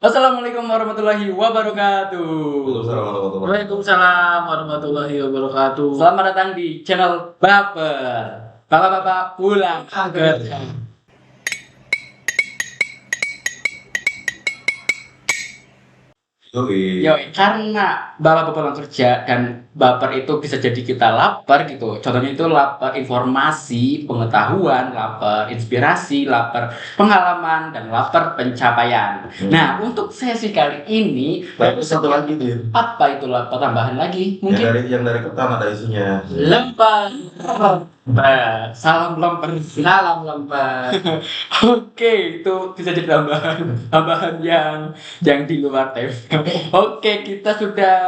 Assalamualaikum warahmatullahi wabarakatuh. Waalaikumsalam warahmatullahi wabarakatuh. Selamat datang di channel Baper. Bapak-bapak pulang kerja. Yoi, karena bapak pulang kerja dan baper itu bisa jadi kita lapar gitu. Contohnya itu lapar informasi, pengetahuan, lapar inspirasi, lapar pengalaman, dan lapar pencapaian. Nah, untuk sesi kali ini Tapi satu lagi nih, apa itu lapar tambahan lagi? yang Mungkin dari ketan ada isinya. lempar. Salam lempar. Salam lempar. Oke, itu bisa jadi tambahan yang di luar tema. Oke, kita sudah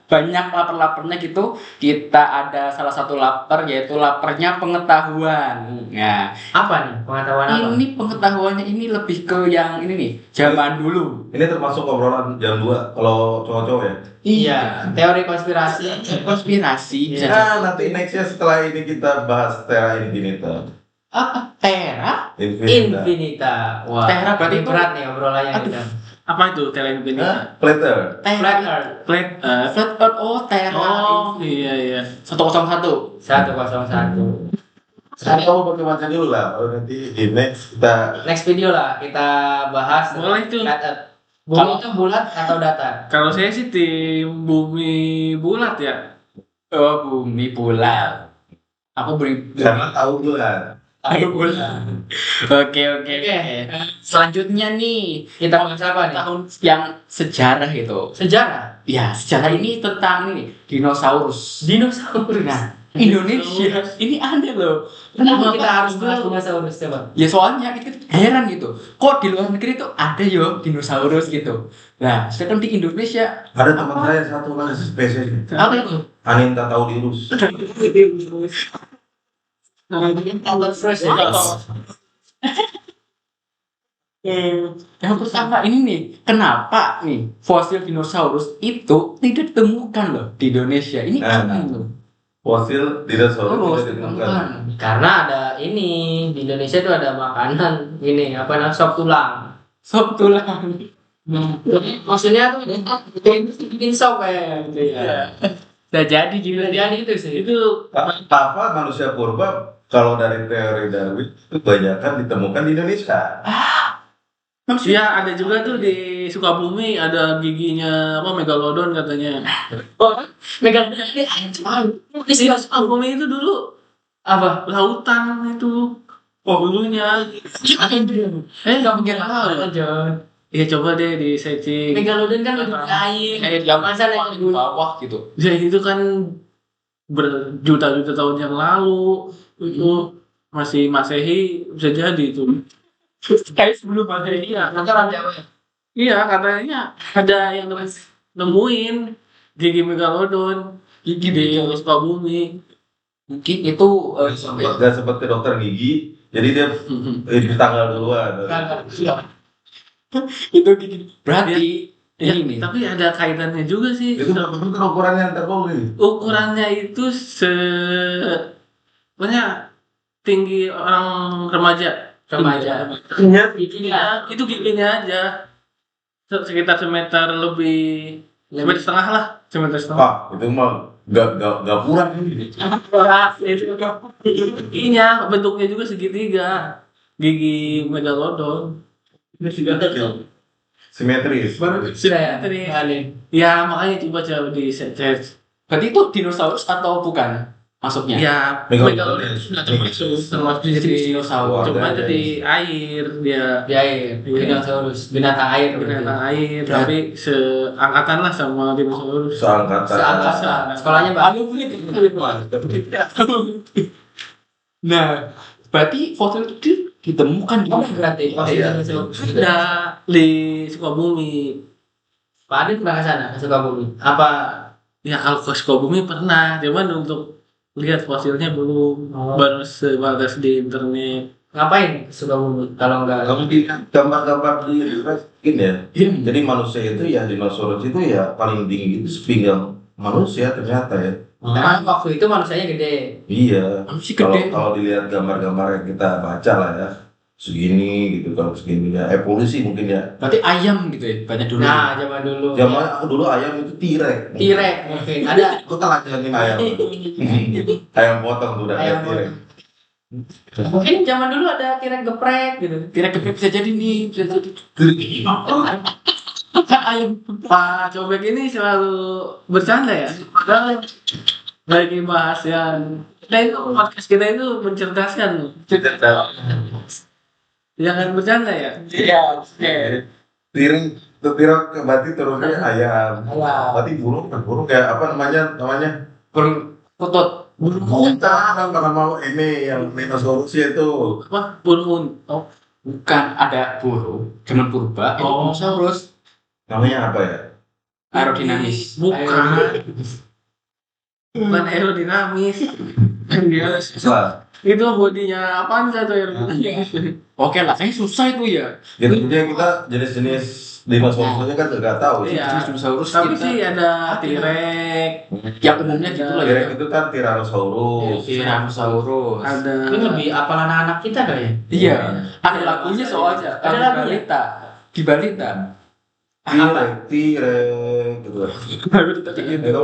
banyak lapar-laparnya gitu. Kita ada salah satu lapar yaitu laparnya pengetahuan. Nah, Apa nih pengetahuan apa? ini pengetahuannya ini lebih ke yang ini nih, zaman dulu. Ini termasuk obrolan jam 2 kalau cowok-cowok ya. Iya, teori konspirasi. Konspirasi bisa jadi. Nah, nanti nextnya setelah ini kita bahas Terra Infinita. Apa? Tera? Infinita. Wah, Tera berarti ini itu- berat nih obrolannya Aduh. kita. Apa itu Infinita? Hah? Platter. Flat Tera. Earth Flat Earth. Flat Earth, oh Tera. Oh iya iya. 101. 101. Saya kamu pakai baca dulu lah. Kalau nanti di next kita Next video lah kita bahas Boleh tuh. Flat Earth. Bumi Kalau- itu bulat atau datar? Kalau saya sih tim bumi bulat ya. Oh, bumi bulat. Aku beri karena tahu bulan. Ayo bulat. Oke. Selanjutnya nih, Kita bahas apa nih? tahun yang sejarah itu. Sejarah. Ya, sejarah ini tentang ini dinosaurus. Dinosaurus. Nah, Indonesia ini ada loh. Kenapa kita harus bahas dinosaurus coba? Ya soalnya kita heran gitu. Kok di luar negeri tuh ada yo dinosaurus gitu. Nah, sedangkan di Indonesia Ada teman saya satu lagi spesies. apa itu? Aninta Taudilus. Fresh Yang pertama ini nih, kenapa nih fosil dinosaurus itu tidak ditemukan loh di Indonesia? Ini Nah, aneh loh. Fosil dinosaurus tidak ditemukan. ditemukan. Karena ada ini di Indonesia tuh ada makanan ini apa namanya sop tulang. Sop tulang. Maksudnya tuh bikin sop kayak gitu ya. Udah jadi gitu. Jadi itu sih. Itu Apa manusia purba kalau dari teori Darwin itu kebanyakan ditemukan di Indonesia. ya ada juga tuh di Sukabumi ada giginya apa megalodon katanya. Megang ini anjing. Di Sukabumi itu dulu Apa? lautan itu. Dulunya. Enggak mungkin aja. Ya coba deh di searching. Megalodon kan udah air. Yang Masa naik di bawah gitu. Ya itu kan berjuta-juta tahun yang lalu itu masih Masehi bisa jadi itu. Kayak sebelum ada ini. Iya, Nanti orang Jawa ya. iya katanya ada yang nemuin gigi megalodon Gigi di di Sukabumi. mungkin itu Gak sempat ke dokter gigi, jadi dia di tanggal duluan. itu gigi. Berarti Ya, ini nih. tapi ada kaitannya juga sih. Itu berapa meter ukurannya ntar nih? Ukurannya itu pokoknya tinggi orang remaja. Remaja. Iya, giginya itu giginya aja sekitar semeter lebih, semeter setengah lah, semeter setengah. Pak, itu mah gak kurang ini. Giginya bentuknya juga segitiga, gigi megalodon. Simetris. Simetris. Ya makanya coba di search. Berarti itu dinosaurus atau bukan masuknya? Ya Megalodon. termasuk Jadi jadi dinosaurus. cuma jadi air dia. Di air. Dinosaurus. Binatang air. Binatang air tapi seangkatan lah sama dinosaurus. Seangkatan. Seangkatan. Sekolahnya bagus. Nah, berarti fosil itu ditemukan di mana? Berarti. Iya. Ada di Sukabumi. Pak Adit pernah ke sana, ke Sukabumi. Apa? Ya kalau ke Sukabumi pernah, cuman untuk lihat fosilnya belum, Oh. baru sebatas di internet. Ngapain ke Sukabumi kalau enggak? Kamu di gambar-gambar di mungkin ya. Jadi manusia itu ya dinosaurus itu ya paling tinggi itu sepinggang manusia ternyata ya. Karena waktu itu manusianya gede. Iya. Manusia Kalau gede. kalau dilihat gambar-gambar yang kita baca lah ya, segini gitu kalau segini ya evolusi mungkin ya. Berarti ayam gitu ya banyak dulu. Nah, zaman dulu. Zaman aku dulu ayam itu tirek. Tirek mungkin ada. Aku telanjangin ayam. Ayam potong tuh udah kayak Ayam tirek. Mungkin zaman dulu ada tirek geprek gitu. Tirek geprek bisa jadi nih, bisa jadi. Ayam. Pak Cobek ini selalu bercanda ya. Padahal lagi bahas yang podcast kita itu mencerdaskan. Jangan bercanda ya. Iya. Tirek berarti turunnya ayam. Ayam. Berarti burung kayak apa namanya? Burung kutut. Kita karena mau ini yang dinosaurus itu. Apa? Burung. Oh, Bukan, ada burung zaman purba itu Oh. dinosaurus Namanya apa ya? aerodinamis. bukan. Bukan aerodinamis. Dia Salah. itu bodinya apaan satu aerodinamis? Oke lah, kayaknya susah itu ya. Gitu aja kita jenis-jenis dinosaurus aja kan nggak tahu. Iya. Jenis dinosaurus Tapi kita sih ada T-Rex, yang umumnya gitu lah ya. Tirek itu kan Tyrannosaurus. Tyrannosaurus. ada Ini lebih apal anak-anak kita kali ya? Iya, ada lagunya soalnya. Ada Di lagunya? balita. Di balita. Tirek gitu. Itu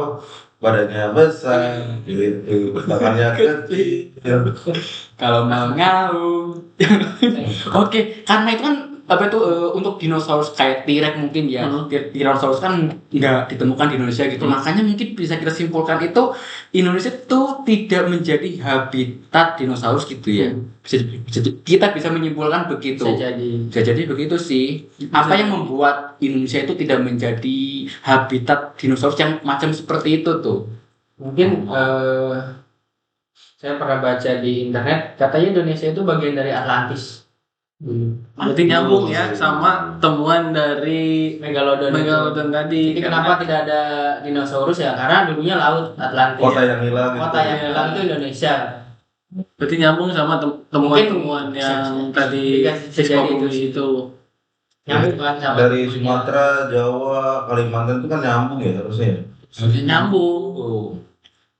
badannya besar, gitu. Tangannya kecil. Kalau mau ngaum. Oke, karena itu kan apa itu untuk dinosaurus kayak T-Rex mungkin ya. Tyrannosaurus kan nggak ditemukan di Indonesia gitu. Makanya mungkin bisa kita simpulkan itu Indonesia tuh tidak menjadi habitat dinosaurus gitu ya. Kita bisa menyimpulkan begitu. Bisa jadi. Bisa jadi begitu sih. Apa yang membuat Indonesia itu tidak menjadi habitat dinosaurus yang macam seperti itu tuh? Mungkin saya pernah baca di internet katanya Indonesia itu bagian dari Atlantis. berarti nyambung ya sama temuan dari Megalodon. Megalodon tadi. Jadi kenapa tidak ada dinosaurus ya? Karena dulunya laut Atlantis. Kota yang hilang itu. Kota yang hilang itu Indonesia. Berarti nyambung sama temuan-temuan Mungkin yang bisa- tadi bisa jadi itu sih. itu. Nyambung kan sama Dari Sumatera, Jawa, Kalimantan itu kan nyambung ya harusnya. Nyambung. Oh.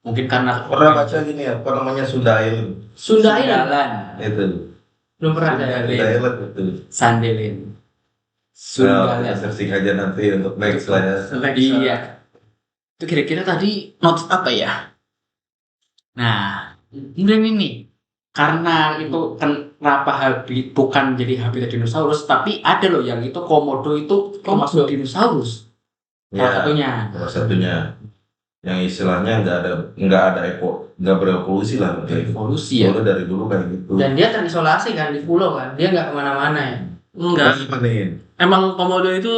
Mungkin karena Pernah baca gini ya, apa namanya Sunda Island? Sunda Island. Sundalan. Itu. Belum pernah ada. Sundaland. Sunda Island itu. Sandelin. Nah, Sundalan. kita searching aja nanti untuk next lah ya. Iya. Itu kira-kira tadi notes apa ya? Nah, kemudian ini karena itu kenapa bukan jadi habitat dinosaurus, tapi ada loh yang itu komodo itu termasuk dinosaurus. Salah Ya, satunya. salah satunya yang istilahnya nggak berevolusi lah. Evolusi ya. Soalnya dari dulu kayak gitu. Dan dia terisolasi kan di pulau kan. Dia nggak kemana-mana ya. Enggak. Nih. Emang komodo itu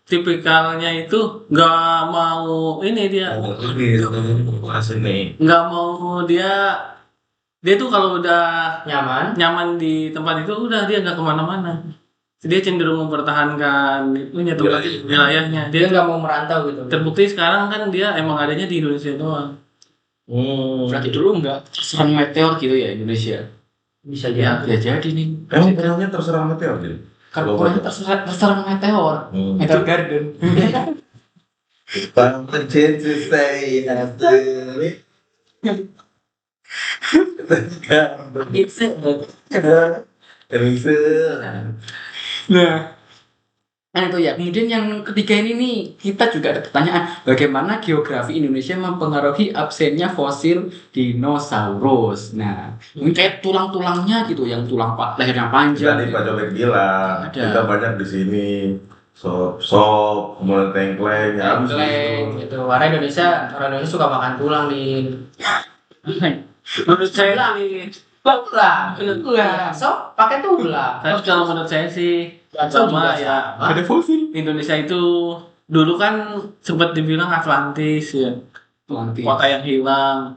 tipikalnya itu nggak mau ini dia. Ini. Nggak mau dia tuh kalau udah Nyaman. nyaman di tempat itu udah dia nggak kemana-mana. Dia cenderung mempertahankan itunya tempat wilayahnya. Dia Dia nggak mau merantau gitu. terbukti sekarang kan dia emang adanya di Indonesia doang. Berarti dulu nggak serang meteor gitu ya Indonesia. Bisa Ya. jadi. Ya jadi nih. Emang pulaunya terserang meteor gitu? Kalau pulaunya terserang meteor. Meteor Garden. Something change to say after it. Nah itu ya. Kemudian yang ketiga ini nih kita juga ada pertanyaan bagaimana geografi Indonesia mempengaruhi absennya fosil dinosaurus. Nah ini kayak tulang-tulangnya gitu, yang tulang lehernya panjang. Tadi Pak Cobek bilang Ada. kita banyak di sini sop, kemudian tengkleng, ya habis Tengkleng itu. gitu. Karena orang Indonesia suka makan tulang di Menurut saya sih, tulang. So pakai tulang. tapi kalau menurut saya sih Bakso sama juga ya sama. Ada fosil. Indonesia itu dulu kan sempat dibilang Atlantis ya, Atlantis. kota yang hilang.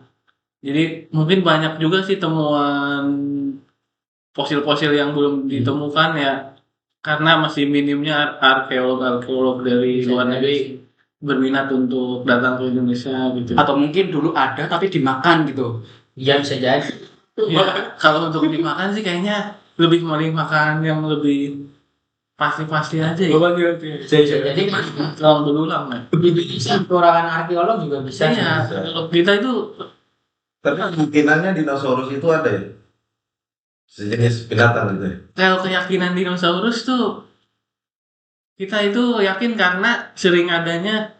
Jadi mungkin banyak juga sih temuan fosil-fosil yang belum ditemukan ya, karena masih minimnya arkeolog dari Bisa luar jadi. negeri berminat untuk datang ke Indonesia gitu. Atau mungkin dulu ada tapi dimakan gitu. Iya bisa jadi. Ya, kalau untuk dimakan sih kayaknya lebih milih makan yang lebih pasti-pasti aja ya. Bisa jadi Kalau berulang ya. bisa kekurangan arkeolog juga bisa. Iya, kalau kita itu Tapi kemungkinannya dinosaurus itu ada ya? sejenis binatang gitu ya. Kalau keyakinan dinosaurus tuh kita itu yakin karena sering adanya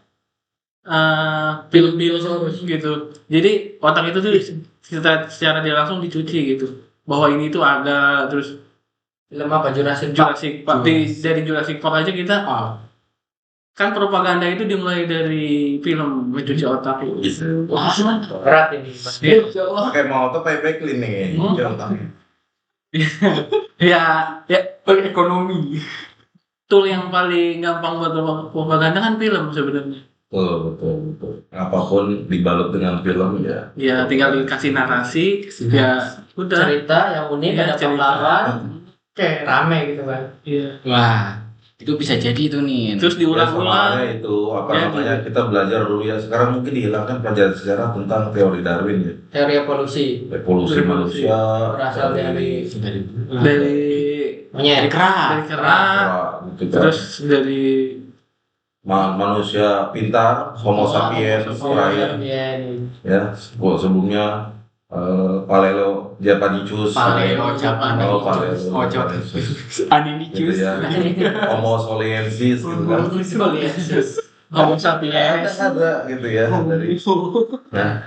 film-film gitu. Jadi otak itu tuh kita secara tidak langsung dicuci gitu. Bahwa ini tuh ada terus Film apa Jurassic Park? Jurassic Park dari Jurassic Park aja kita kan propaganda itu dimulai dari film mencuci otak gitu. Berat ini. Pakai mau tuh payback nih contohnya. Ya ekonomi. tool yang paling gampang buat propaganda kan film sebenarnya. Betul. Apapun dibalut dengan film ya. Ya tinggal dikasih narasi, ya udah. Cerita yang unik, Iya, ada cerita. pahlawan, rame gitu kan. Iya. Wah, itu bisa jadi itu nih. Terus Ya, diulang-ulang. soalnya itu apa Ya, namanya kita belajar dulu ya. Sekarang mungkin dihilangkan pelajaran sejarah tentang teori Darwin ya. Teori evolusi Evolusi Evolusi. manusia berasal dari Dari monyet. kerak. gitu kan. terus dari Manusia pintar, Homo sapiens terakhir ya. Sebelumnya Paleo Japanicus, Paleo Japanicus. Oh, Paleo Oh, Japanicus. Aninicius. Gitu ya. Homo soliensis gitu kan. Homo sapiens. Ada gitu ya dari. Nah,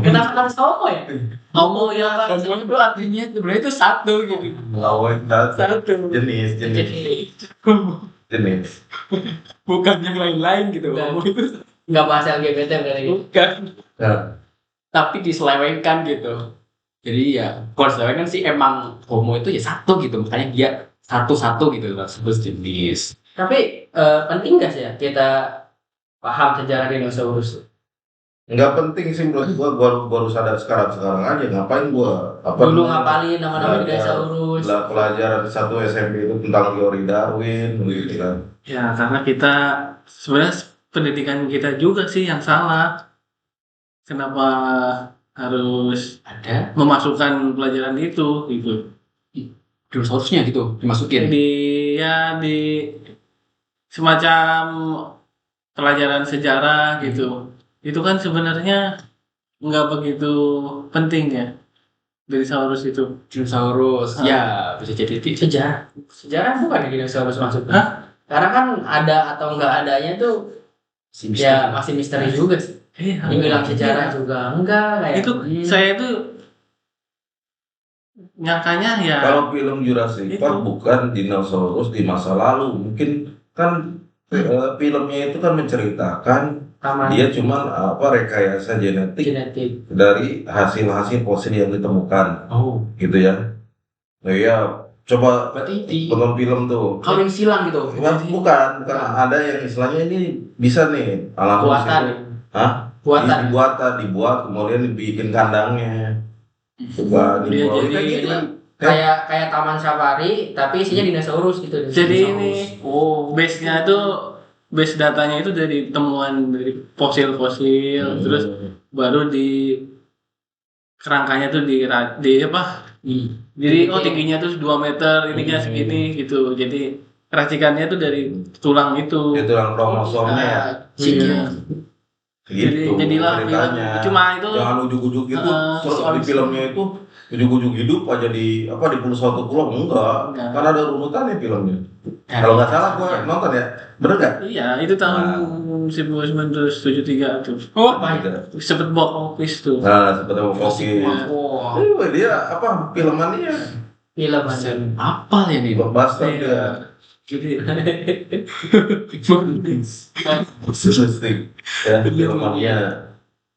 Kenapa harus homo ya? Homo ya kan. Homo itu artinya sebenarnya itu satu gitu. lawan Satu. jenis Bukan yang lain-lain gitu. Bukan. Homo itu Nggak bahas LGBT berarti. bukan. Nah, Tapi diselewengkan gitu. Jadi ya kalau diselewengkan sih emang homo itu ya satu gitu. Makanya dia satu-satu gitu lah sebut jenis. Tapi penting nggak sih ya kita paham sejarah dinosaurus? nggak penting sih menurut gua baru sadar sekarang aja ngapain gua Dulu ngapalin nama-nama Belajar. dinosaurus. Pelajaran satu SMP itu tentang teori Darwin gitu kan. Ya karena kita sebenarnya pendidikan kita juga sih yang salah. Kenapa harus Ada memasukkan pelajaran itu gitu? dinosaurusnya gitu dimasukin. Di semacam pelajaran sejarah gitu. Itu kan sebenarnya nggak begitu penting ya dinosaurus itu. Dinosaurus ya bisa jadi Sejarah bukan ya dinosaurus maksudnya? Hah? Karena kan ada atau nggak adanya tuh si ya masih misteri juga sih. Iya. Dibilang sejarah juga enggak kayak Itu saya itu nyangkanya ya. Kalau film Jurassic Itu. Park bukan dinosaurus di masa lalu, mungkin kan filmnya itu kan menceritakan taman dia cuman rekayasa genetik genetik. dari hasil fosil yang ditemukan Oh, gitu ya. Nah ya coba berarti di tonton film tuh. kawin silang gitu. Ya, bukan ada yang istilahnya ini bisa nih alam Buatan. Hah? Buatan. dibuat kemudian dibikin kandangnya. Coba Dia dibuat. jadi- Kayak gitu kan. Kayak taman safari tapi isinya dinosaurus gitu. Jadi ini Oh, base-nya itu base datanya itu dari temuan dari fosil-fosil, terus baru di kerangkanya tuh di apa? Jadi tingginya tuh 2 meter, ininya segini gitu. Jadi racikannya tuh dari tulang itu. Itu yang kromosomnya ya. Iya. Gitu Jadilah film. ceritanya. Cuma itu Jangan ujuk-ujuk gitu. Terus di filmnya itu ujuk-ujuk hidup aja di pulau suatu pulau enggak. Enggak. Kan ada runutannya filmnya. Kalau nggak salah gua nonton ya. Bener nggak? iya, itu tahun 1973 tuh. Oh, Ada. Sempet box office tuh. Nah, seperti Foki. Wah, Dia filmannya Film aja. apa ya nih? blockbuster Iya. dia. Jadi Interesting. Ya, filmannya.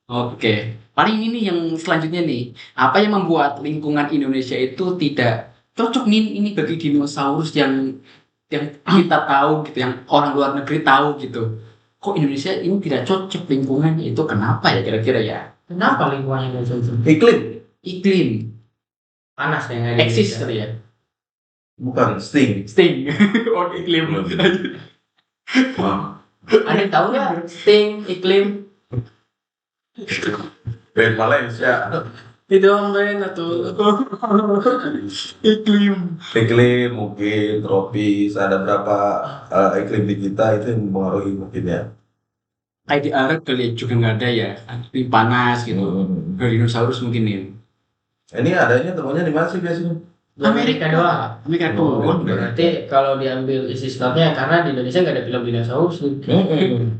Oke, paling ini yang selanjutnya nih, apa yang membuat lingkungan Indonesia itu tidak cocok nih ini bagi dinosaurus yang kita tahu gitu, yang orang luar negeri tahu gitu. Kok Indonesia ini tidak cocok lingkungannya itu kenapa ya kira-kira ya? Kenapa lingkungannya nggak cocok? Iklim. Iklim, Panas ya nggak di eksis Indonesia. kali ya? Bukan Sting. Sting, oh iklim. Wah, Ada yang tahu nggak? Sting, iklim. band Malaysia. itu band atau Iklim mungkin tropis, ada berapa iklim di kita itu yang mempengaruhi mungkin ya. Kayak di Arab kali ya juga nggak ada ya, iklim panas gitu. Dari dinosaurus mungkin nih. Ini adanya temunya di mana sih biasanya? Di Amerika doang. Amerika Oh, doang. Berarti kalau diambil isi slotnya karena di Indonesia nggak ada film dinosaurus nih.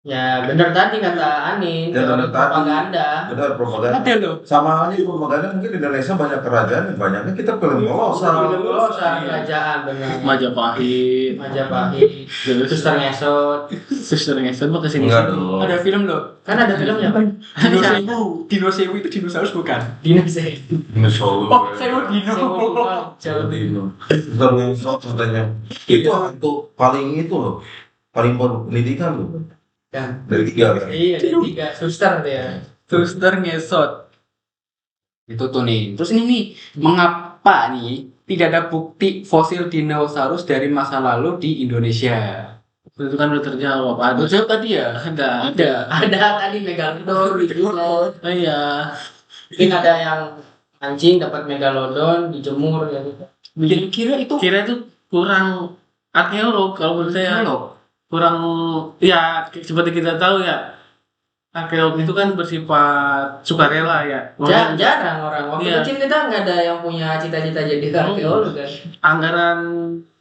Ya benar tadi kata Ani, Ya, teori benar tadi. propaganda. Benar propaganda. Ada loh. Sama ini propaganda mungkin di Indonesia banyak kerajaan, banyaknya kita film kolosal. Film kolosal kerajaan benar. Majapahit, Majapahit, terus suster ngesot. Suster Ngesot mah kesini Enggak sini. dong. Ada film loh. Kan ada filmnya kan? Dinosaurus itu dinosaurus bukan? Dinosaurus. Dinosaurus. Oh, saya mau dino. Jawa Dino. Dinosaurus katanya. Itu hantu paling itu loh. Paling pendidikan loh. Kan. Dari 3 kan. Iya, ada 3 suster dia. Suster Ngesot. Itu tuh nih. Terus ini nih, mengapa nih tidak ada bukti fosil dinosaurus dari masa lalu di Indonesia? Itu kan udah terjawab. Ada. Jawab tadi ya? Ada. Ada tadi megalodon gitu. Oh iya. Mungkin ada yang mancing dapat megalodon dijemur gitu. Kira-kira itu Kira itu kurang arkeolog kalau menurut saya. loh. Kurang ya seperti kita tahu ya. Arkeolog itu kan bersifat sukarela ya. Jarang orang. Waktu Iya. kecil kita nggak ada yang punya cita-cita jadi arkeolog kan. Anggaran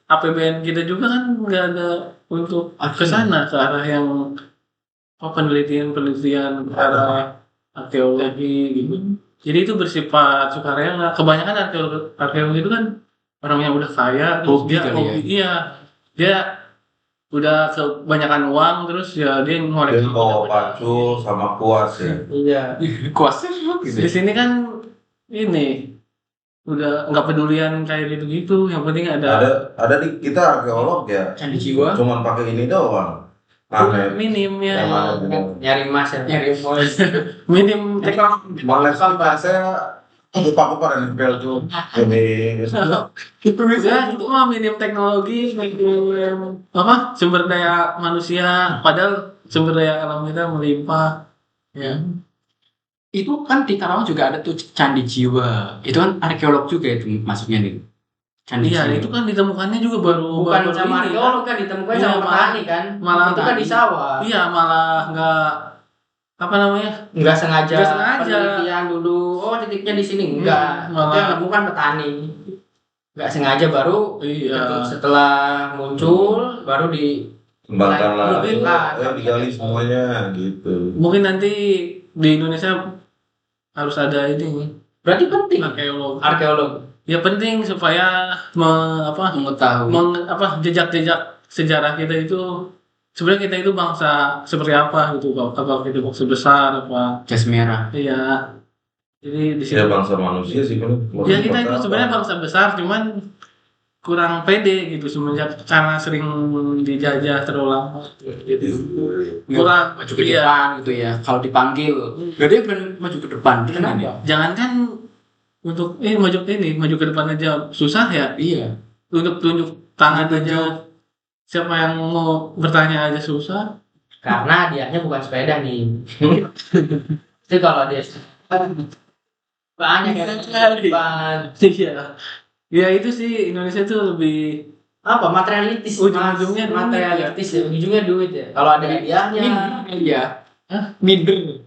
APBN kita juga kan nggak ada untuk ke sana ke arah yang penelitian arah arkeologi gitu. Jadi itu bersifat sukarela. Kebanyakan arkeolog itu kan orang yang udah kaya, terus Hobi dia kali hobi, iya dia udah kebanyakan uang, terus ya dia Dia ngoleksi. bawa pacul sama kuas ya. Iya. Kuasnya gitu. Di sini kan ini udah nggak pedulian kayak gitu-gitu. Yang penting Ada di kita arkeolog ya. Candi Jiwa. Cuman pakai ini doang. Magnet. minim ya. Yang mana gitu. Nyari emas ya. Nyari emas. Minim teknologi. Magnet saya lupa nempel tuh. Ini. Itu Ya, itu mah minim teknologi, minim apa sumber daya manusia, padahal sumber daya alam kita melimpah. Ya. Itu kan di Karawang juga ada tuh Candi Jiwa. Itu kan arkeolog juga itu masuknya nih. Candi Iya, Jiwa. itu kan ditemukannya juga baru Bukan baru sama ini, arkeolog kan ditemukan Iya, sama malah- petani kan. malah Itu kan di sawah. Iya, malah nggak apa namanya? Nggak sengaja, Nggak sengaja. penelitian dulu. Oh titiknya di sini enggak. malah- Itu yang nemukan petani. Nggak sengaja baru Iya. setelah muncul baru di Kembangkan lagi. Kembangkan. Digali semuanya gitu. Mungkin nanti di Indonesia harus ada ini berarti penting arkeolog. arkeolog. Ya penting supaya mengetahui. jejak-jejak sejarah kita itu sebenarnya kita itu bangsa seperti apa gitu, apa kita bangsa besar apa. Jas merah. Iya. Jadi di Ya sini bangsa manusia sih kan. ya kita itu sebenarnya bangsa besar, cuman kurang pede gitu semenjak karena sering dijajah terlalu lama gitu. Kurang Maju ke iya. depan gitu ya. Kalau dipanggil, gak ada yang berani maju ke depan. Kenapa? Jangankan untuk maju ke depan aja susah ya. Iya. Untuk tunjuk tangan aja, siapa yang mau bertanya aja susah. Karena dianya bukan sepeda nih. Itu kalau dia banyak yang depan. Iya. Ya itu sih Indonesia tuh lebih Apa materialistis? Ujung-ujungnya Mas. duit, materialistis ya. Ujungnya duit ya. Kalau ada hadiahnya. Iya. Minder.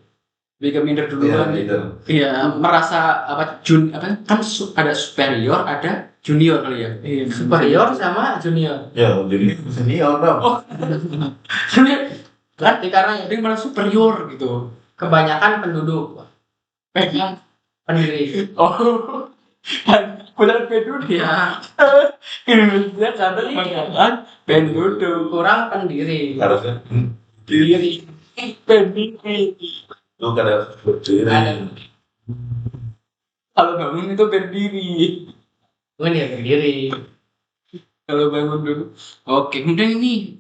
Lebih ke minder Iya, duluan. gitu. iya Merasa apa kan ada superior, ada junior kali ya. iya Superior sama junior. Ya, jadi senior dong. Berarti karena Ada yang malah superior gitu. kebanyakan penduduk Pegang. pendiri. Oh. Bulan penduduk. iya Indonesia karena kebanyakan penduduk. Kurang pendiri. Harusnya Diri. Pendiri. itu kada berdiri. Ada. Kalau bangun itu berdiri. Mungkin ya pendiri. Kalau bangun dulu. Oke, kemudian ini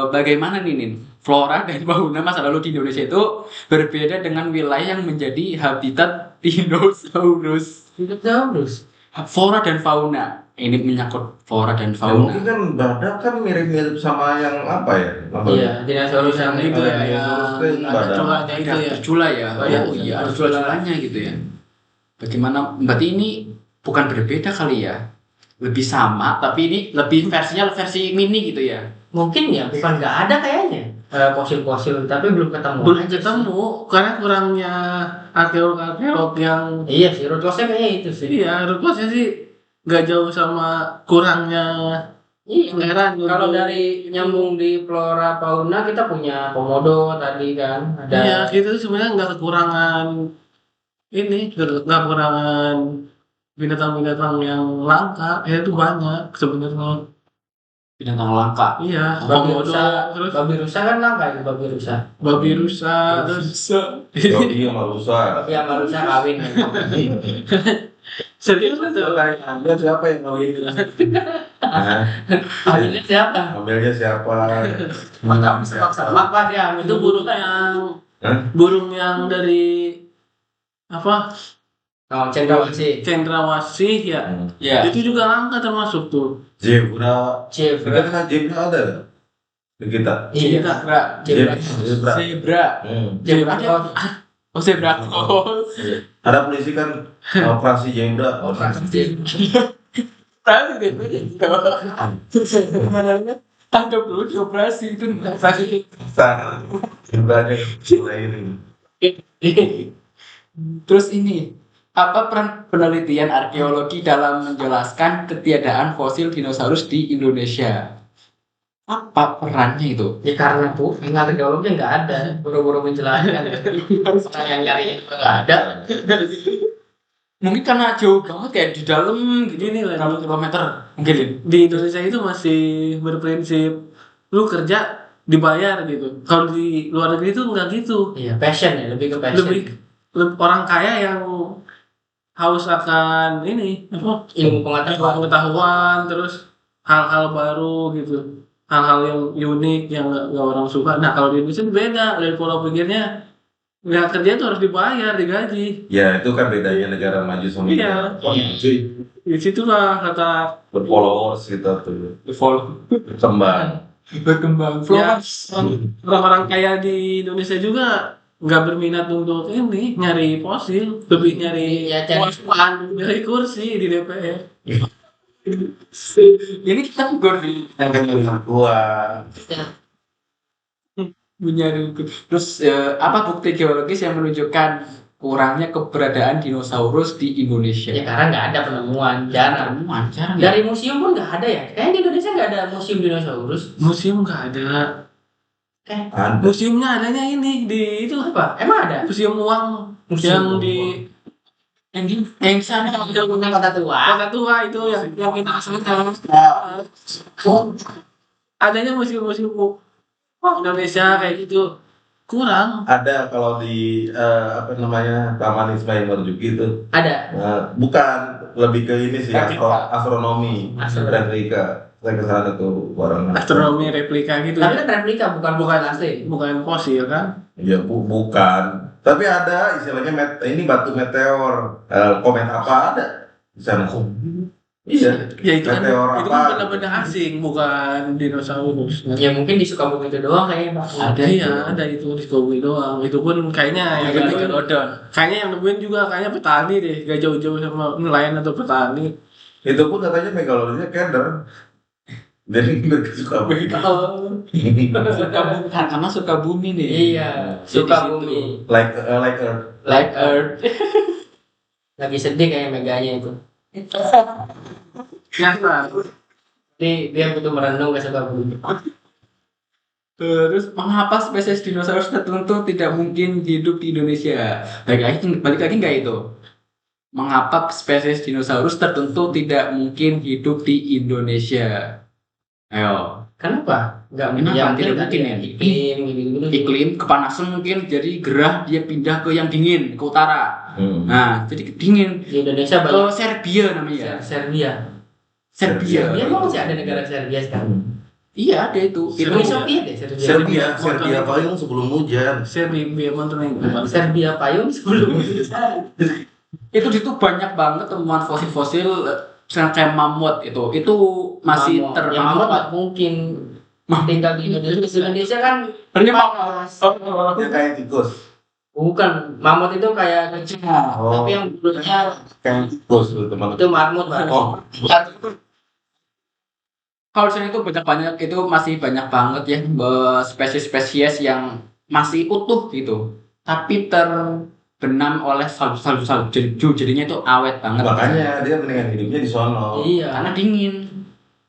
bagaimana nih Nin? Flora dan fauna masa lalu di Indonesia itu berbeda dengan wilayah yang menjadi habitat dinosaurus. Dinosaurus. Flora dan fauna. Ini menyangkut flora dan Ya, fauna. mungkin kan badak kan mirip-mirip sama yang apa ya? Iya, dinosaurus yang itu ya. Dinosaurus itu Ada badan. culanya itu ya. Bercula ya. Iya, Oh iya, ada cula-culanya gitu ya. Bagaimana? Berarti ini bukan berbeda kali ya? lebih sama, tapi ini lebih versinya versi mini gitu ya. Mungkin ya bukan nggak ada kayaknya fosil-fosil, tapi belum ketemu. Belum aja sih. ketemu karena kurangnya arkeolog yang Iya sih, root cause-nya kayaknya itu sih. iya rupanya sih nggak jauh sama kurangnya Iya. pangeran. Kalau dari nyambung di flora fauna kita punya komodo tadi kan, ada. iya kita tuh sebenarnya nggak kekurangan ini, nggak kekurangan binatang-binatang yang langka, ya itu banyak sebenarnya. Binatang langka. Iya, babi komodo, rusa, terus babi rusa kan langka itu babi rusa. babi rusa, terus Yogi sama rusa. Babi sama rusa kawin. serius itu. Ambil siapa yang ngawin? Nah, Kawinnya siapa? ambilnya siapa? Makam sama apa dia? Itu Hah? burung yang dari apa Oh, cendrawasih. cendrawasih ya, Ya. itu juga langka termasuk tuh. Zebra. Kita Zebra. kan zebra ada nggak? Di kita. Iya. Zebra. Zebra. Zebra. Zebra. Zebra. Oh, zebra cross. Ada polisi kan operasi zebra. Tahu deh, sebenarnya tangkap dulu di operasi itu operasi. Zebranya mulai ini. Terus ini, apa peran penelitian arkeologi dalam menjelaskan ketiadaan fosil dinosaurus di Indonesia? Apa perannya itu? Ya karena tuh arkeolognya nggak ada, buru-buru menjelaskan. Orang yang nyari itu nggak ada. Mungkin karena jauh banget kayak di dalam gitu, Gini lah, berapa kilometer mungkin. di Indonesia itu masih berprinsip lu kerja dibayar gitu. Kalau di luar negeri itu nggak gitu. Iya, passion ya, lebih ke passion. Lebih orang kaya yang haus akan ini apa Ilmu pengetahuan. pengetahuan, terus hal-hal baru gitu, hal-hal yang unik yang nggak orang suka. Nah kalau di Indonesia itu beda, dari pola pikirnya nggak kerja tuh harus dibayar, digaji. Ya itu kan bedanya negara maju sama Iya. negara maju. Di situlah kata Berfollowers kita tuh berkembang. Berkembang. ya, orang-orang kaya di Indonesia juga nggak berminat untuk ini nyari fosil, lebih nyari Ya, cari- puas-puasan, nyari kursi di DPR. Ini kita gor di Wah, mencari terus apa bukti geologis yang menunjukkan kurangnya keberadaan dinosaurus di Indonesia? Ya karena nggak ada penemuan, jarang. Jarang ya. Dari museum pun nggak ada ya. Kayaknya di Indonesia nggak ada museum dinosaurus. Museum nggak ada. ada. Museumnya adanya ini di itu Apa? Emang ada? museum uang Museum yang di yang di sana Yang punya kota tua. kota tua itu yang kita sana. Adanya museum-museum Indonesia kayak gitu kurang. Ada kalau di apa namanya Taman Ismail Marzuki itu. Ada. Bukan, lebih ke ini sih Replika. astronomi, replika. Saya ke sana tuh bareng. Astronomi replika gitu Tapi ya. kan replika bukan asli. Bukan fosil kan? Ya bukan. Tapi ada istilahnya ini batu meteor, komet apa ada di sana? Iya. Ya itu kan Meteor itu apa? kan benda-benda asing, bukan dinosaurus. Ya mungkin di Sukabumi itu doang kayaknya Pak. Ada Iya, itu. ada itu di Sukabumi doang. Itu pun kayaknya yang Yang nemuin, Megalodon. kayaknya yang nemuin juga kayaknya petani deh, gak jauh-jauh sama nelayan atau petani. Itu pun katanya megalodonnya keder. Jadi mereka suka begitu. Oh, Sukabumi karena Sukabumi nih. iya, Jadi Sukabumi. Like Earth. Like Earth. Lagi sedih kayak meganya itu. Nyata. Jadi dia butuh merenung ke Sukabumi. Terus mengapa spesies dinosaurus tertentu tidak mungkin hidup di Indonesia? Balik lagi nggak itu? Mengapa spesies dinosaurus tertentu tidak mungkin hidup di Indonesia? Ayo, Kenapa? Enggak Kenapa? Tidak mungkin ya? Iklim gitu-gitu. iklim kepanasan mungkin jadi gerah dia pindah ke yang dingin ke utara. Nah, jadi dingin Di Indonesia ke banyak Serbia namanya. Serbia. Serbia. Serbia emang masih ada negara Serbia sekarang. Iya ada itu. Uni Itu Soviet ya Serbia. Serbia payung sebelum hujan. Serbia Montenegro. Serbia payung sebelum itu banyak banget temuan fosil-fosil misalnya kayak mamut itu masih Mamut. Ya mamut nggak mungkin tinggal di Indonesia. Di Indonesia kan Ini Dia kayak tikus. bukan mamut itu kayak kecil, Oh. tapi yang bulunya Kayak tikus tuh teman. itu marmut Pak. Oh, Kalau di sana itu banyak itu masih banyak banget ya spesies-spesies yang masih utuh gitu, tapi terbenam oleh salju, jadinya itu awet banget. Makanya dia mendingan hidupnya di sono. Iya. Karena dingin.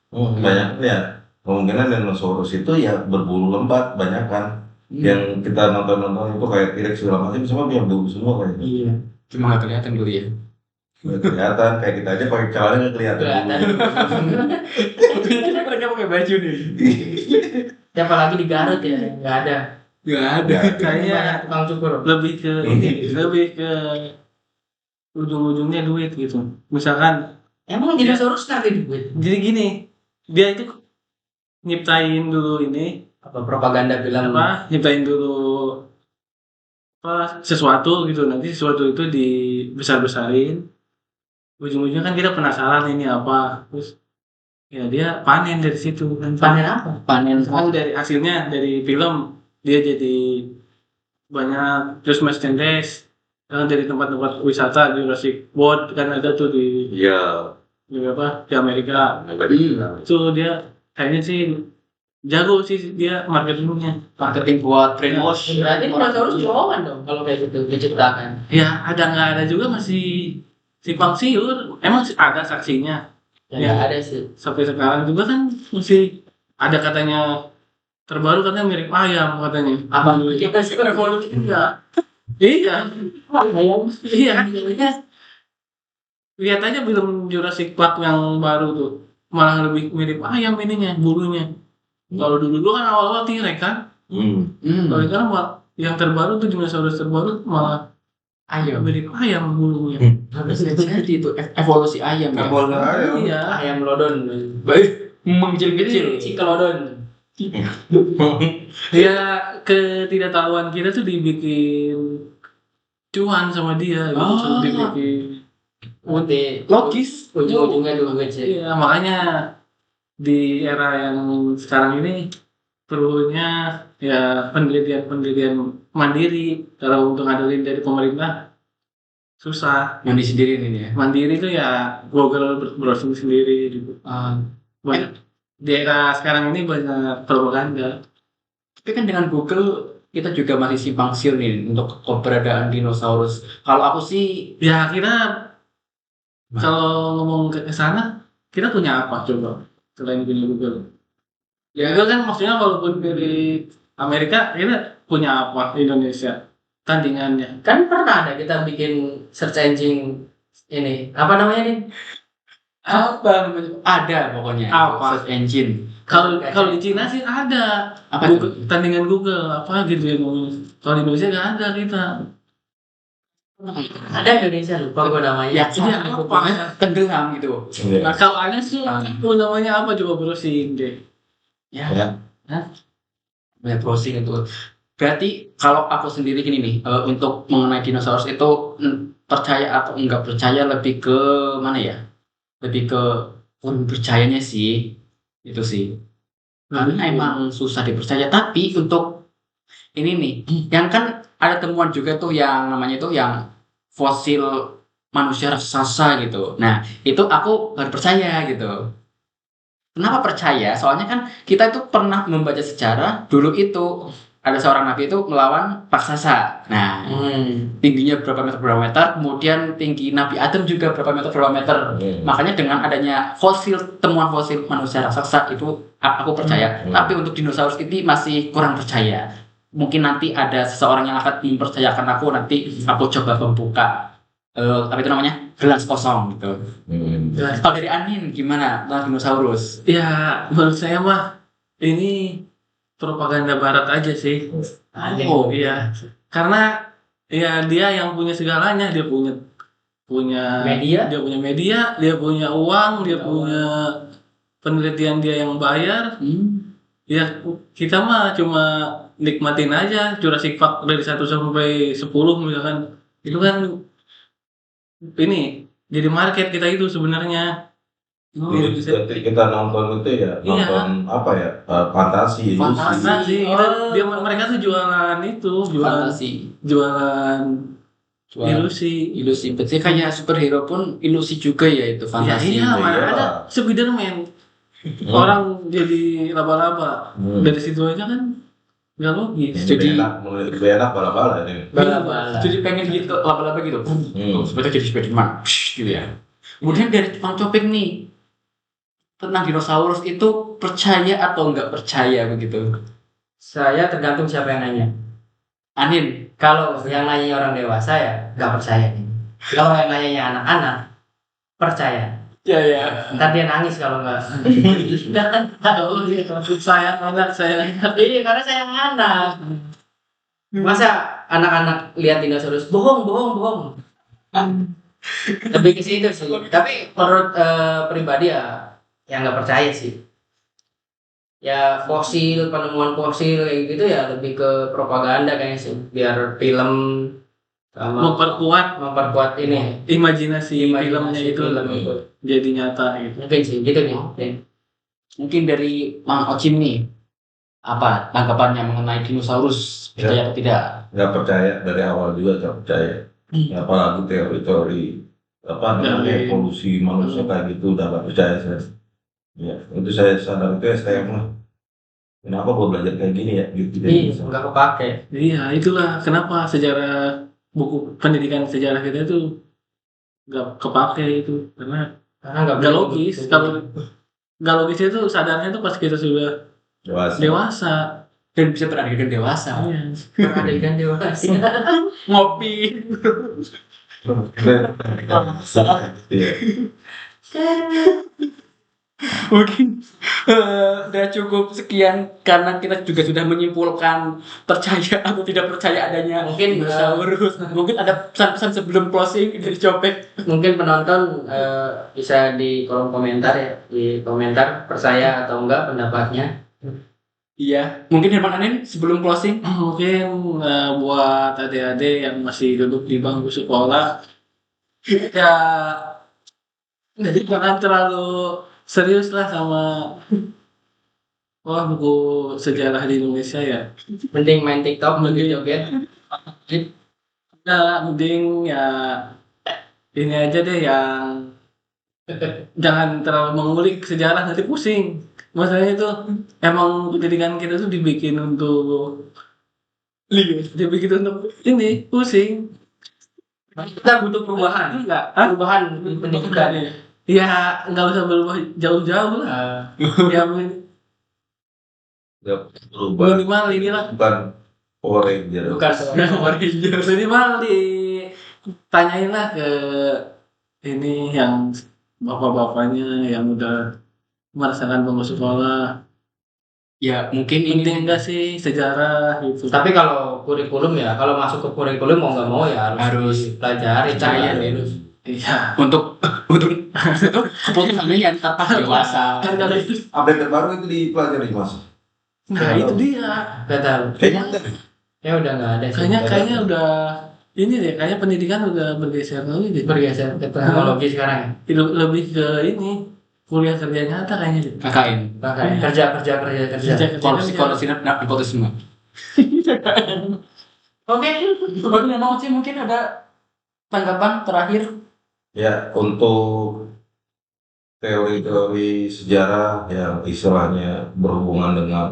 Banyak ya. Kemungkinan dinosaurus itu ya berbulu lembat banyak kan. Yang kita nonton itu kayak T-Rex segala macam semua punya bulu semua kayaknya. Iya. Cuma nggak kelihatan dulu ya. Nggak kelihatan kayak kita aja pakai celana nggak kelihatan. Mereka pakai baju nih. Siapa lagi di Garut ya? Nggak ada. Nggak ada. Kayaknya Banyak tukang cukur. lebih ke ujung-ujungnya duit gitu. Misalkan Emang dinosaurus ngerti duit? jadi gini, dia itu nyiptain dulu ini Apa propaganda bilang nyiptain dulu sesuatu gitu, nanti sesuatu itu dibesar-besarin, ujung-ujungnya kan kita penasaran ini apa, terus ya dia panen dari situ kan. panen apa? Panen Dari hasilnya dari film dia jadi banyak, terus merchandise kan dari tempat-tempat wisata Jurassic World kan ada tuh di Iya. di Amerika. Itu dia kayaknya sih jago sih dia marketingnya. marketing buat brainwash. Berarti dinosaurus bohongan dong kalau kayak gitu diciptakan. Ya ada nggak ada juga masih simpang siur. Emang ada saksinya. Ya Ya. nggak ada sih. Sampai sekarang juga kan masih ada katanya terbaru katanya mirip ayam katanya. Apa kita sih Evolusi iya. Iya. ayam? Iya. Lihat aja film Jurassic Park yang baru tuh. Malah lebih mirip ayam ininya, bulunya. Kalau dulu kan awal-awal T-Rex kan. Kalau sekarang yang terbaru tuh dinosaurus terbaru malah Ayam. mirip ayam bulunya. Bisa jadi itu evolusi ayam ya. Iya. Ayam lodon. Baik, mengkecil-kecil. Cikelodon. Ya ketidaktahuan kita tuh dibikin cuan sama dia gitu. Oh. Dibikin Nanti Logis. ujung-ujungnya duit sih. iya, makanya di era yang sekarang ini perlunya ya penelitian mandiri. Kalau untuk ngandelin dari pemerintah susah. Mandi sendiri nih ya. Mandiri itu ya Google browsing sendiri gitu. Banyak di era sekarang ini banyak propaganda. Tapi kan dengan Google kita juga masih simpang siur nih untuk keberadaan dinosaurus. Kalau aku sih Ya kita kalau ngomong ke sana kita punya apa coba selain punya Google? Ya Google kan maksudnya walaupun dari Amerika kita punya apa Indonesia tandingannya? Kan pernah ada kita bikin search engine ini. Apa namanya nih? apa namanya? Ada pokoknya itu, Apa? search engine. Kalau di Cina sih ada Apa Google, itu? tandingan Google apa gitu yang ngomong. Kalau di Indonesia nggak ada kita. Ada Indonesia lupa gue namanya. Ya, Ini apa? tenggelam gitu. Nah kalau ada sih itu namanya apa coba browsing deh. Ya. Ya. Banyak browsing itu. Berarti kalau aku sendiri gini nih, untuk mengenai dinosaurus itu percaya atau enggak percaya lebih ke mana ya? Lebih ke kurang percayanya sih. Itu sih. Karena emang susah dipercaya. Tapi untuk ini nih, yang kan ada temuan juga tuh yang namanya itu yang fosil manusia raksasa gitu. Nah, itu aku baru percaya gitu. Kenapa percaya? Soalnya kan kita itu pernah membaca sejarah dulu itu ada seorang nabi itu melawan raksasa. Nah, tingginya berapa meter, kemudian tinggi Nabi Adam juga berapa meter. Makanya dengan adanya temuan fosil manusia raksasa itu aku percaya. Tapi untuk dinosaurus ini masih kurang percaya. Mungkin nanti ada seseorang yang akan mempercayakan aku, nanti aku coba membuka apa itu namanya gelas kosong gitu. Kalau dari Anin gimana tentang dinosaurus? Ya menurut saya mah ini propaganda barat aja sih. Oh Iya. Karena ya dia yang punya segalanya, dia punya Media? dia punya media, dia punya uang, dia punya penelitian dia yang bayar. Ya kita mah cuma nikmatin aja Jurassic Park dari 1 sampai 10 misalkan. Itu kan ini jadi market kita itu sebenarnya. Jadi kita nonton itu ya nonton apa ya fantasi. Fantasi. Mereka tuh jualan itu, fantasi. jualan ilusi. Berarti kayak superhero pun ilusi juga ya itu fantasi. Ya, iya, mana iya. ada Spiderman. orang jadi laba-laba. Hmm. Dari situ aja kan nggak logis. Ini Jadi- lebih enak bala-bala ini. Bala-bala. Jadi pengen gitu laba-laba gitu. Seperti jadi Spiderman, gitu ya. Kemudian dari tukang copek nih tentang dinosaurus itu percaya atau nggak percaya begitu? Saya tergantung siapa yang nanya. Anin, Kalau yang nanya orang dewasa ya nggak percaya nih. Kalau yang nanya anak-anak percaya. ya. Ntar dia nangis kalau nggak. Oh iya, saya anak saya. Iya karena saya anak. Masa anak-anak lihat dinosaurus bohong. Lebih ke situ sih. Tapi menurut pribadi ya yang nggak percaya sih. Ya fosil, penemuan fosil kayak gitu ya lebih ke propaganda kayaknya sih. Biar film sama memperkuat ini Imajinasi filmnya imajinasi itu film itu. jadi nyata gitu. Mungkin sih gitu nih. Mungkin dari Mang Ocim nih, apa tanggapannya mengenai dinosaurus percaya atau tidak? Nggak percaya dari awal juga nggak percaya. Apalagi teori-teori namanya Dari- evolusi manusia kayak gitu udah nggak percaya saya. Ya, itu saya sadar itu STM lah. Kenapa gua belajar kayak gini ya? Gitu Iya, nggak kepake. Iya, itulah kenapa sejarah buku pendidikan sejarah kita itu nggak kepake itu karena Karena nggak nggak boleh logis. gitu. Kalau nggak logis itu sadarnya itu pas kita sudah Dewasa. dewasa. Dan bisa berakhir dewasa. Iya. Adegan dewasa. Ngopi. Iya. Mungkin udah cukup sekian karena kita juga sudah menyimpulkan percaya atau tidak percaya adanya Mungkin, dinosaurus. Mungkin ada pesan-pesan sebelum closing dari Copek. Mungkin penonton bisa di kolom komentar ya, di komentar percaya atau enggak pendapatnya. Iya. Mungkin Herman Anin sebelum closing. Mungkin buat adik-adik yang masih duduk di bangku sekolah ya jangan terlalu serius lah sama buku sejarah di Indonesia ya. Mending main TikTok, joget-joget. Ya mending ya ini aja deh yang jangan terlalu mengulik sejarah nanti pusing. Masalahnya itu emang pendidikan kita tuh dibikin untuk ini pusing. Kita butuh perubahan. Enggak, Perubahan pendidikan. ya nggak usah berubah jauh-jauh lah. Ya Nggak berubah. minimal inilah. Bukan Power Ranger. Bukan Minimal ditanyain lah ke ini yang bapak-bapaknya yang udah merasakan bangku sekolah. Ya mungkin ini Penting enggak sih sejarah gitu. Tapi kalau kurikulum ya, kalau masuk ke kurikulum mau nggak mau ya Harus dipelajari. percaya Jangan deh. lulus. Iya. untuk keputusannya yang tetap dewasa. Kan kalau itu, Update terbaru itu dipelajari Mas. nah itu dia. Nggak tahu. Kayaknya ada. Ya udah nggak ada. sih. Kayaknya udah ini deh, kayaknya pendidikan udah bergeser lagi deh. bergeser ke teknologi sekarang. Lebih ke ini kuliah kerja nyata kayaknya deh. KKN. Makanya kerja. Kalau sinar nepotisme semua. Oke, mau sih mungkin ada tanggapan terakhir. Ya, untuk teori-teori sejarah yang istilahnya berhubungan dengan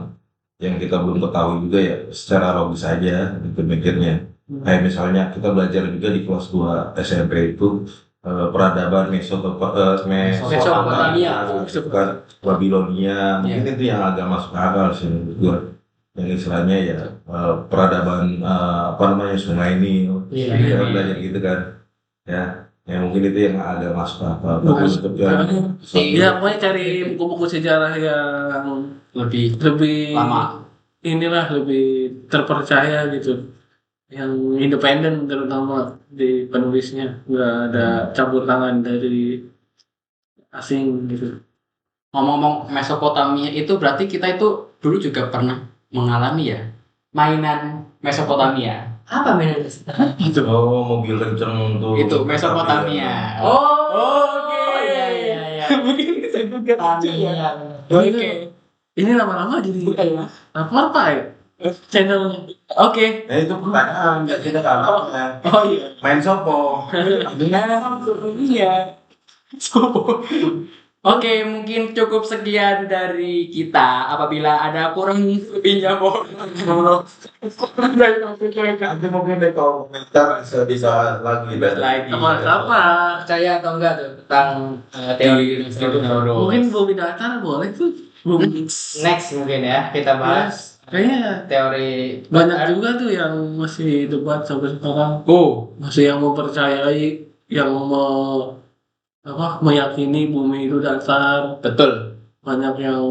yang kita belum ketahui juga ya, secara logis aja gitu mikirnya. Kayak misalnya kita belajar juga di kelas 2 SMP itu peradaban Mesopotamia. bukan Babilonia. Mungkin itu yang agak masuk akal sih menurut gua. Yang istilahnya ya peradaban Sungai Nil. Iya. Kita belajar gitu kan. Ya mungkin itu yang agak masuk akal. Tapi untuk yang Ya pokoknya cari buku-buku sejarah yang Lebih lebih lama. inilah lebih terpercaya gitu, yang independen terutama di penulisnya, nggak ada campur tangan dari asing gitu. Ngomong-ngomong Mesopotamia itu berarti kita itu dulu juga pernah mengalami ya mainan Mesopotamia. Apa mainan itu? Oh, mobil kenceng tuh. Itu Mesopotamia. Oke. Iya. Mungkin saya juga lucu ya. Oke. Ini lama-lama jadi apa ya channelnya. Oke. Nah itu pertanyaan nggak kita kan Oh iya. main sopo. Iya. So, Oke, mungkin cukup sekian dari kita. Apabila ada kurang lebihnya mohon Nanti mungkin deh kalau komentar bisa lagi dan lagi. Apa? Percaya atau enggak tuh tentang teori Di Neuron. Mungkin Bobby Datar boleh tuh. Next mungkin ya kita bahas Kayaknya teori banyak juga tuh yang masih debat sampai sekarang. Oh, Masih yang mempercayai, yang meyakini bumi itu datar. betul. Banyak yang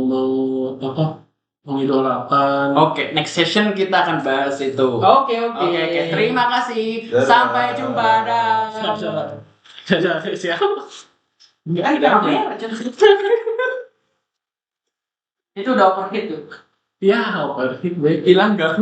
mengidolakan. Oke, next session kita akan bahas itu. Oke. Oke. Terima kasih. Dadah. Sampai jumpa. Dah. Siapa? Enggak ada kamera. Itu udah overheat tuh. Ya, overheat baik. Hilang enggak?